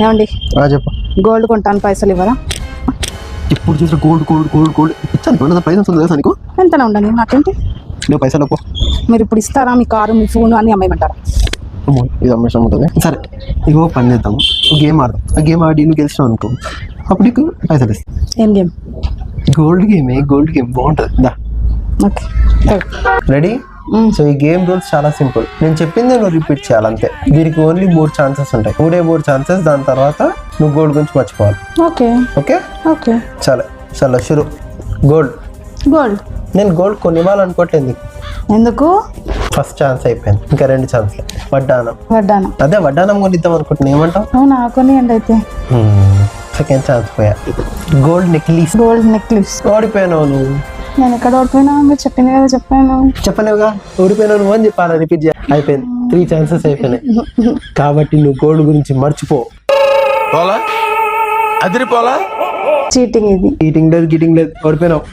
ఏమండి చెప్పు. గోల్డ్ కొంటాను, పైసలు ఇవ్వరా? ఇప్పుడు చూసిన గోల్డ్ గోల్డ్ గోల్డ్ గోల్డ్ ఇచ్చాను. పైసలు వస్తుంది తెలుసా నీకు? ఎంతనే ఉండని నాకేంటి. నువ్వు పైసలు పో. మీరు ఇప్పుడు ఇస్తారా? మీ కారు, మీ ఫోన్ అన్ని అమ్మేయమంటారా? ఇది అమ్మేషం ఉంటుంది. సరే, ఇగో పని చేద్దాము, గేమ్ ఆడదాం. ఆ గేమ్ ఆడి నువ్వు గెలిచినావు అనుకో, అప్పుడు నీకు పైసలు ఇస్తాను. ఏం గేమ్? గోల్డ్ గేమ్ బాగుంటుంది. దా, ఓకే రెడీ? సో ఈ గేమ్ రూల్స్ చాలా సింపుల్. నేను చెప్పింది నువ్వు రిపీట్ చేయాలంతే. దీనికి ఓన్లీ 3 ఛాన్సెస్ ఉంటాయి. 3 ఛాన్సెస్. దాని తర్వాత నువ్వు గోల్డ్ గురించి మర్చిపోవాలి. ఓకే ఓకే ఓకే చాలా షురు. గోల్డ్ నేను గోల్డ్ కొనివ్వాలనుకోవట్లేదు నీకు. ఎందుకు? ఫస్ట్ ఛాన్స్ అయిపోయింది, ఇంకా 2 ఛాన్స్లే. వడ్డానం. అదే వడ్డానం కొనిద్దాం అనుకుంటున్నా, ఏమంటావు? అవునా, కొనియండి అయితే. సెకండ్ ఛాన్స్ పోయా. Gold necklace. ఓడిపోయినావు నువ్వు. నేను ఎక్కడ ఓడిపోయినా? మీరు చెప్పింది కదా, చెప్పలేవుగా. ఓడిపోయినావు నువ్వు అని చెప్పాలి, రిపీట్ చేయాలి. అయిపోయింది, 3 ఛాన్సెస్ అయిపోయినాయి. కాబట్టి నువ్వు గోల్డ్ గురించి మర్చిపో. చీటింగ్ ఇది. చీటింగ్ లేదు ఓడిపోయినావు.